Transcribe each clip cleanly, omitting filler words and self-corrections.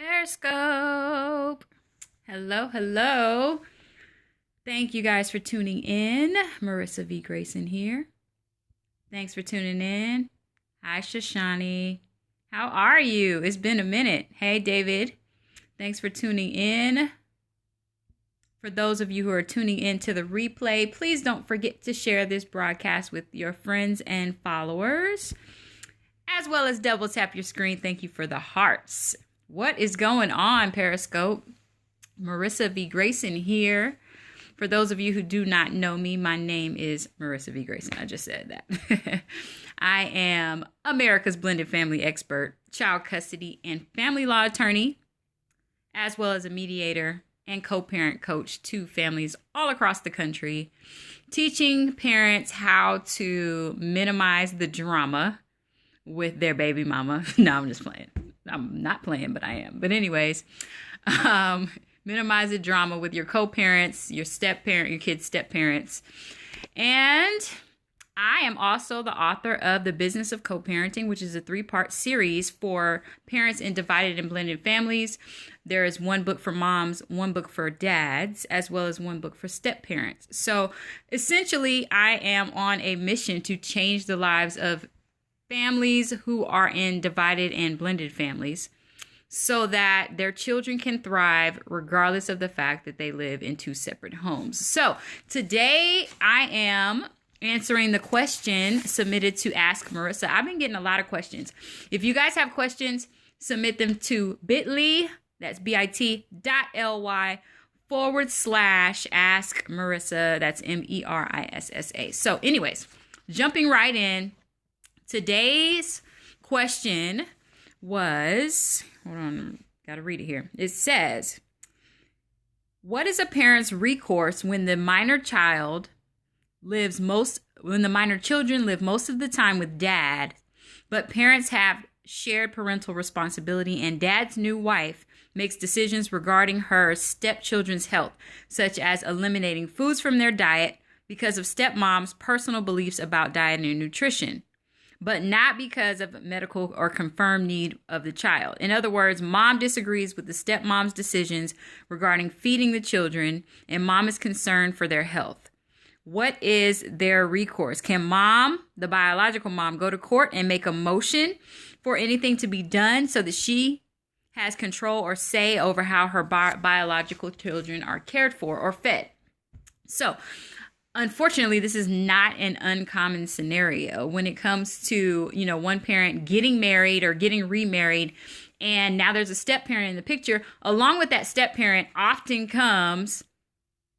Periscope. Hello, hello. Thank you guys for tuning in. Marissa V. Grayson here. Thanks for tuning in. Hi, Shoshani. How are you? It's been a minute. Hey, David. Thanks for tuning in. For those of you who are tuning in to the replay, please don't forget to share this broadcast with your friends and followers, as well as double tap your screen. Thank you for the hearts. What is going on, Periscope? Marissa V. Grayson here. For those of you who do not know me, my name is Marissa V. Grayson. I just said that. I am America's blended family expert, child custody and family law attorney, as well as a mediator and co-parent coach to families all across the country, teaching parents how to minimize the drama with their baby mama. No, I'm just playing. I'm not playing, but I am. But anyways, minimize the drama with your co-parents, your step-parent, your kids' step-parents. And I am also the author of The Business of Co-Parenting, which is a 3-part series for parents in divided and blended families. There is one book for moms, one book for dads, as well as one book for step-parents. So essentially, I am on a mission to change the lives of families who are in divided and blended families so that their children can thrive regardless of the fact that they live in 2 separate homes. So today I am answering the question submitted to Ask Marissa. I've been getting a lot of questions. If you guys have questions, submit them to bit.ly, that's bit.ly/Ask Marissa, that's Merissa. So anyways, jumping right in, today's question was, hold on, gotta read it here. It says, what is a parent's recourse when the minor children live most of the time with dad, but parents have shared parental responsibility and dad's new wife makes decisions regarding her stepchildren's health, such as eliminating foods from their diet because of stepmom's personal beliefs about diet and nutrition, but not because of medical or confirmed need of the child. In other words, mom disagrees with the stepmom's decisions regarding feeding the children, and mom is concerned for their health. What is their recourse? Can mom, the biological mom, go to court and make a motion for anything to be done so that she has control or say over how her biological children are cared for or fed? So, unfortunately, this is not an uncommon scenario when it comes to, one parent getting married or getting remarried, and now there's a step parent in the picture. Along with that step parent often comes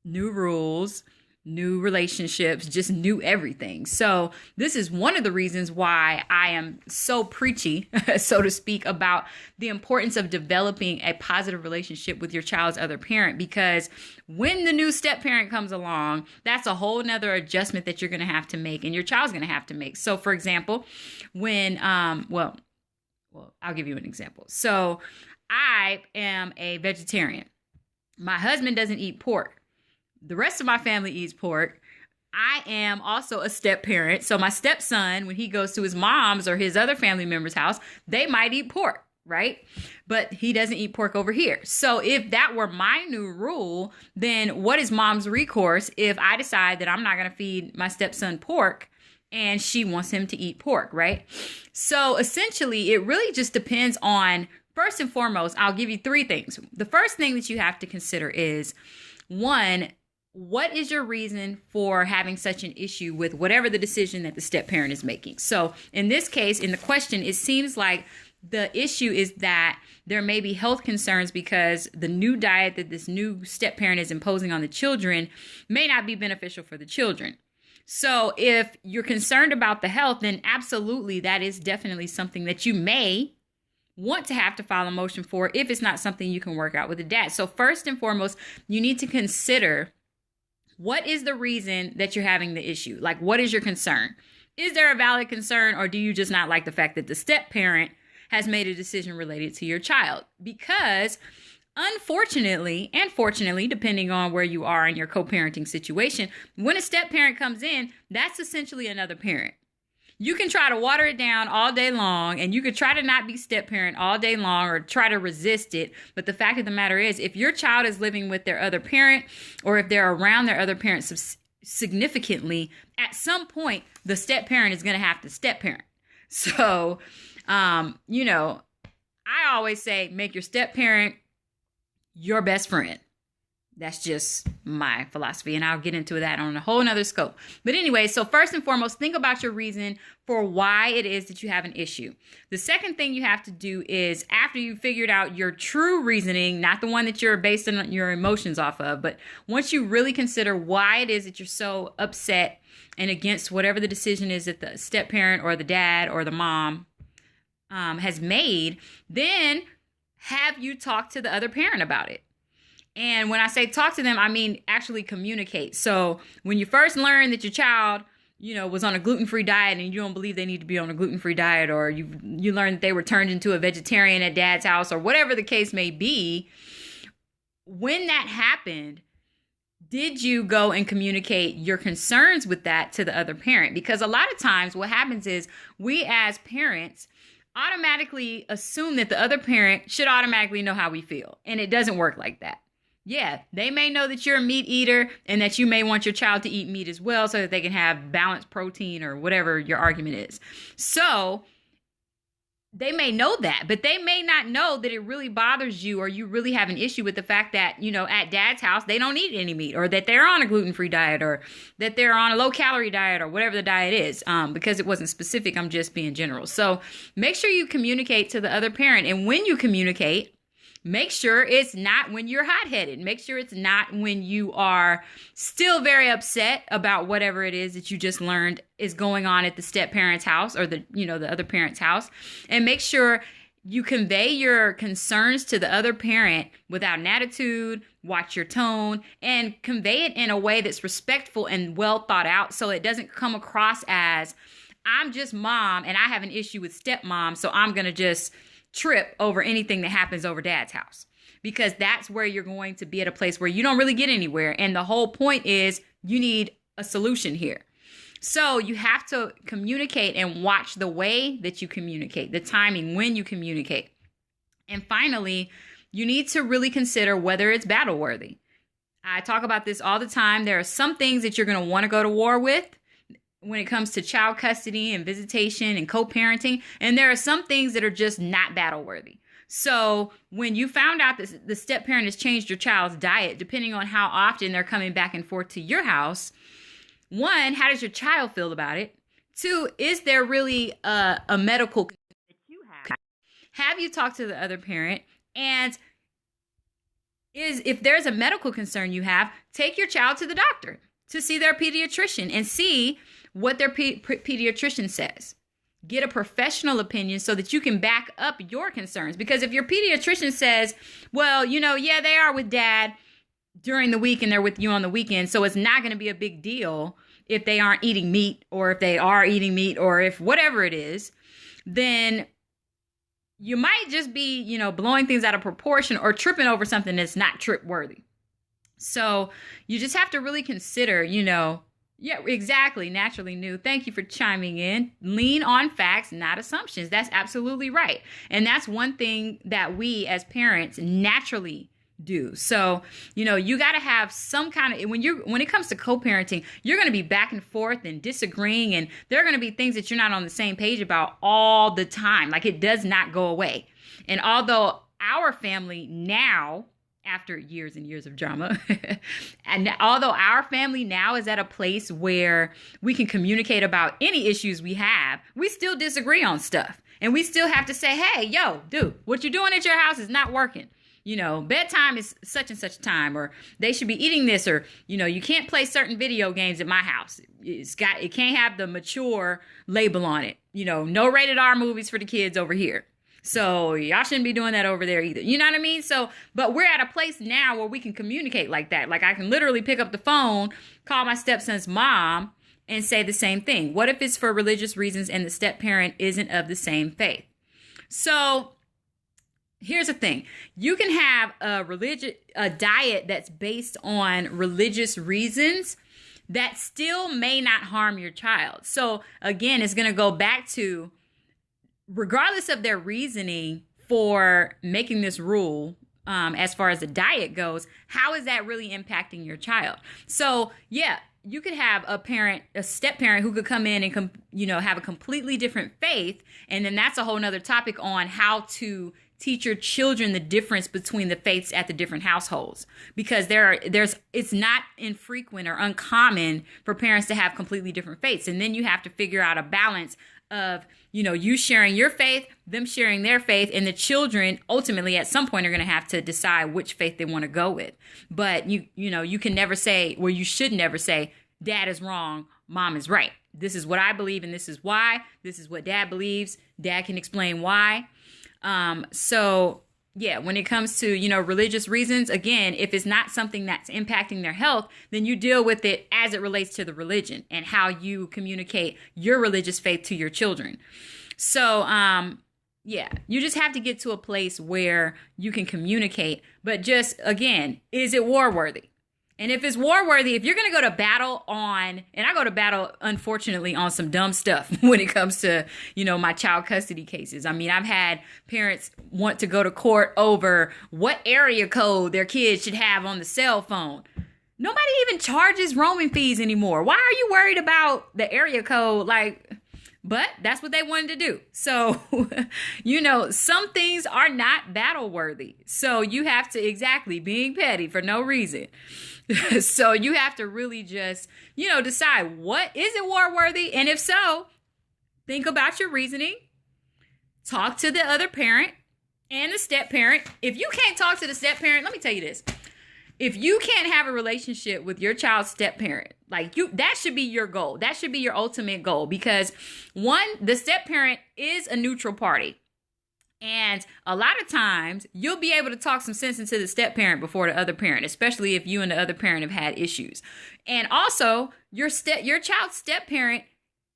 new rules, new relationships, just new everything. So this is one of the reasons why I am so preachy, so to speak, about the importance of developing a positive relationship with your child's other parent, because when the new step parent comes along, that's a whole nother adjustment that you're going to have to make and your child's going to have to make. So for example, when, well, I'll give you an example. So I am a vegetarian. My husband doesn't eat pork. The rest of my family eats pork. I am also a step parent. So my stepson, when he goes to his mom's or his other family member's house, they might eat pork, right? But he doesn't eat pork over here. So if that were my new rule, then what is mom's recourse if I decide that I'm not going to feed my stepson pork and she wants him to eat pork, right? So essentially, it really just depends on, first and foremost, I'll give you 3 things. The first thing that you have to consider is, 1, what is your reason for having such an issue with whatever the decision that the step parent is making? So in this case, in the question, it seems like the issue is that there may be health concerns because the new diet that this new step parent is imposing on the children may not be beneficial for the children. So if you're concerned about the health, then absolutely, that is definitely something that you may want to have to file a motion for if it's not something you can work out with the dad. So first and foremost, you need to consider, what is the reason that you're having the issue? Like, what is your concern? Is there a valid concern, or do you just not like the fact that the step parent has made a decision related to your child? Because unfortunately, and fortunately, depending on where you are in your co-parenting situation, when a step parent comes in, that's essentially another parent. You can try to water it down all day long, and you could try to not be step parent all day long or try to resist it. But the fact of the matter is, if your child is living with their other parent, or if they're around their other parents significantly, at some point, the step parent is going to have to step parent. So, you know, I always say, make your step parent your best friend. That's just my philosophy, and I'll get into that on a whole nother scope. But anyway, so first and foremost, think about your reason for why it is that you have an issue. The second thing you have to do is, after you've figured out your true reasoning, not the one that you're based on your emotions off of, but once you really consider why it is that you're so upset and against whatever the decision is that the step parent or the dad or the mom has made, then have you talk to the other parent about it. And when I say talk to them, I mean actually communicate. So when you first learn that your child, you know, was on a gluten-free diet and you don't believe they need to be on a gluten-free diet, or you learned that they were turned into a vegetarian at dad's house, or whatever the case may be, when that happened, did you go and communicate your concerns with that to the other parent? Because a lot of times what happens is we as parents automatically assume that the other parent should automatically know how we feel. And it doesn't work like that. Yeah, they may know that you're a meat eater and that you may want your child to eat meat as well so that they can have balanced protein or whatever your argument is. So they may know that, but they may not know that it really bothers you, or you really have an issue with the fact that, you know, at dad's house, they don't eat any meat, or that they're on a gluten-free diet, or that they're on a low-calorie diet, or whatever the diet is. Because it wasn't specific, I'm just being general. So make sure you communicate to the other parent. And when you communicate, make sure it's not when you're hot-headed. Make sure it's not when you are still very upset about whatever it is that you just learned is going on at the step parent's house, or the other parent's house. And make sure you convey your concerns to the other parent without an attitude. Watch your tone and convey it in a way that's respectful and well thought out, so it doesn't come across as, I'm just mom and I have an issue with stepmom, so I'm going to just trip over anything that happens over dad's house. Because that's where you're going to be at a place where you don't really get anywhere. And the whole point is you need a solution here. So you have to communicate and watch the way that you communicate, the timing when you communicate. And finally, you need to really consider whether it's battle worthy. I talk about this all the time. There are some things that you're going to want to go to war with when it comes to child custody and visitation and co-parenting. And there are some things that are just not battle worthy. So when you found out that the step parent has changed your child's diet, depending on how often they're coming back and forth to your house, one, how does your child feel about it? Two, is there really a medical concern that you have? Have you talked to the other parent? And if there's a medical concern you have, take your child to the doctor to see their pediatrician and see what their pediatrician says. Get a professional opinion so that you can back up your concerns. Because if your pediatrician says, well, yeah, they are with dad during the week and they're with you on the weekend, so it's not going to be a big deal if they aren't eating meat, or if they are eating meat, or if whatever it is, then you might just be, blowing things out of proportion or tripping over something that's not trip worthy. So you just have to really consider, yeah, exactly. Naturally new. Thank you for chiming in. Lean on facts, not assumptions. That's absolutely right. And that's one thing that we as parents naturally do. So, you got to have some kind of, when it comes to co-parenting, you're going to be back and forth and disagreeing, and there are going to be things that you're not on the same page about all the time. Like, it does not go away. And although our family now, after years and years of drama, and although our family now is at a place where we can communicate about any issues we have, we still disagree on stuff. And we still have to say, hey, yo, dude, what you're doing at your house is not working. Bedtime is such and such time, or they should be eating this, or, you can't play certain video games at my house. It can't have the mature label on it. No rated R movies for the kids over here. So y'all shouldn't be doing that over there either. You know what I mean? So, but we're at a place now where we can communicate like that. Like, I can literally pick up the phone, call my stepson's mom, and say the same thing. What if it's for religious reasons and the step parent isn't of the same faith? So here's the thing. You can have a diet that's based on religious reasons that still may not harm your child. So again, it's going to go back to, regardless of their reasoning for making this rule, as far as the diet goes, how is that really impacting your child? So yeah, you could have a step parent who could come in and have a completely different faith. And then that's a whole nother topic on how to teach your children the difference between the faiths at the different households, because it's not infrequent or uncommon for parents to have completely different faiths. And then you have to figure out a balance of, you sharing your faith, them sharing their faith, and the children ultimately at some point are going to have to decide which faith they want to go with. But you can never say, well, you should never say, dad is wrong, mom is right. This is what I believe and this is why. This is what dad believes. Dad can explain why. So yeah, when it comes to, religious reasons, again, if it's not something that's impacting their health, then you deal with it as it relates to the religion and how you communicate your religious faith to your children. So, yeah, you just have to get to a place where you can communicate, but just, again, is it war worthy? And if it's war worthy, if you're going to go to battle and I go to battle, unfortunately, on some dumb stuff when it comes to, my child custody cases. I mean, I've had parents want to go to court over what area code their kids should have on the cell phone. Nobody even charges roaming fees anymore. Why are you worried about the area code? But that's what they wanted to do. So, some things are not battle worthy. So you have to, being petty for no reason. So you have to really just, decide, what is it war worthy? And if so, think about your reasoning, talk to the other parent and the step parent. If you can't talk to the step parent, let me tell you this. If you can't have a relationship with your child's step parent, that should be your goal. That should be your ultimate goal, because one, the step parent is a neutral party. And a lot of times you'll be able to talk some sense into the step parent before the other parent, especially if you and the other parent have had issues. And also your child's step parent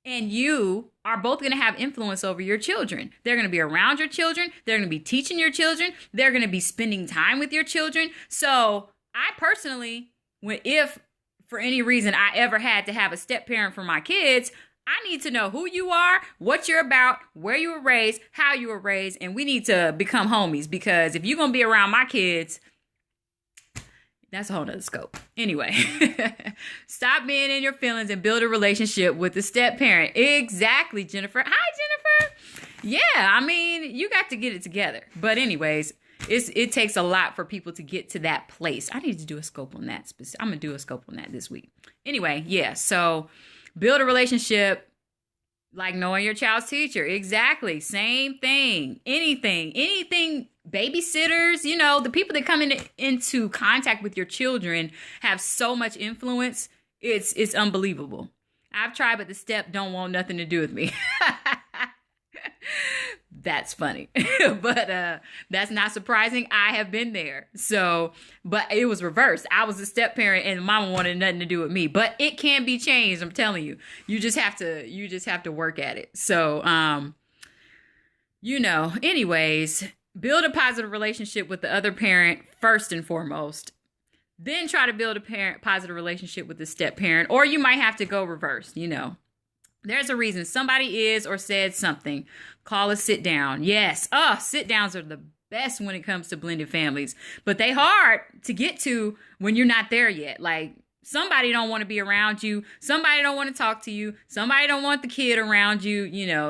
and you are both going to have influence over your children. They're going to be around your children. They're going to be teaching your children. They're going to be spending time with your children. So I personally, if for any reason I ever had to have a step parent for my kids, I need to know who you are, what you're about, where you were raised, how you were raised, and we need to become homies, because if you're going to be around my kids, that's a whole nother scope. Anyway, stop being in your feelings and build a relationship with the step parent. Exactly, Jennifer. Hi, Jennifer. Yeah, I mean, you got to get it together. But anyways, it takes a lot for people to get to that place. I need to do a scope on that. I'm going to do a scope on that this week. Anyway, yeah, so build a relationship like knowing your child's teacher. Exactly. Same thing. Anything. Babysitters, the people that come into contact with your children have so much influence. It's unbelievable. I've tried, but the step don't want nothing to do with me. That's funny. But that's not surprising. I have been there. So, but it was reversed. I was a step parent and mama wanted nothing to do with me. But it can be changed, I'm telling you. You just have to work at it. So, anyways, build a positive relationship with the other parent first and foremost. Then try to build a positive relationship with the step parent, or you might have to go reverse, There's a reason somebody is or said something. Call a sit down. Yes. Sit downs are the best when it comes to blended families, but they hard to get to when you're not there yet. Like, somebody don't want to be around you. Somebody don't want to talk to you. Somebody don't want the kid around you.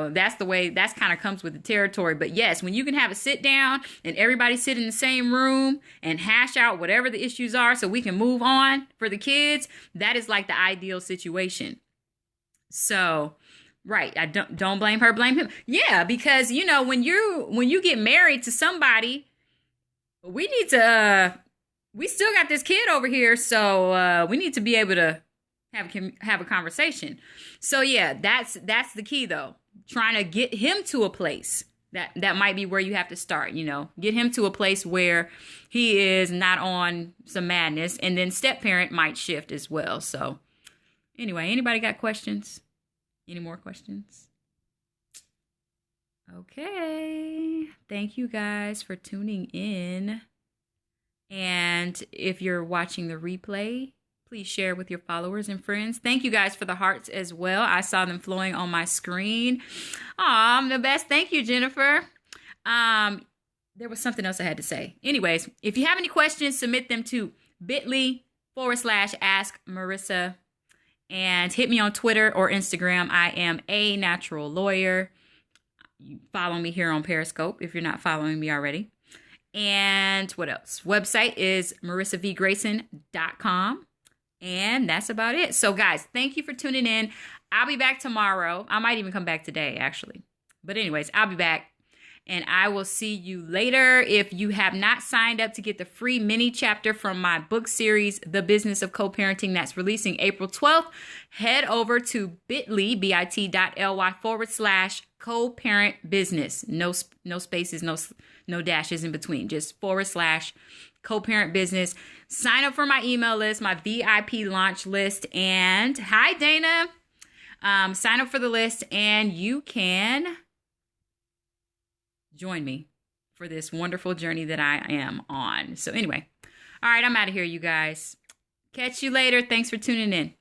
That's the way, that's kind of comes with the territory. But yes, when you can have a sit down and everybody sit in the same room and hash out whatever the issues are so we can move on for the kids, that is like the ideal situation. So, right. I don't blame her, blame him. Yeah, because when you get married to somebody, we still got this kid over here, so we need to be able to have a conversation. So yeah, that's the key though. Trying to get him to a place that might be where you have to start. Get him to a place where he is not on some madness, and then step parent might shift as well. So. Anyway, anybody got questions? Any more questions? Okay. Thank you guys for tuning in. And if you're watching the replay, Please share with your followers and friends. Thank you guys for the hearts as well. I saw them flowing on my screen. Aw, I'm the best. Thank you, Jennifer. There was something else I had to say. Anyways, if you have any questions, submit them to bit.ly/ask Marissa and hit me on Twitter or Instagram. I am a natural lawyer. You follow me here on Periscope if you're not following me already. And what else? Website is marissavgrayson.com. And that's about it. So guys, thank you for tuning in. I'll be back tomorrow. I might even come back today, actually. But anyways, I'll be back. And I will see you later. If you have not signed up to get the free mini chapter from my book series, The Business of Co-Parenting, that's releasing April 12th, head over to bit.ly/co-parent business. No spaces, no dashes in between, just /co-parent business. Sign up for my email list, my VIP launch list. And hi, Dana. Sign up for the list and you can join me for this wonderful journey that I am on. So anyway, all right, I'm out of here, you guys. Catch you later. Thanks for tuning in.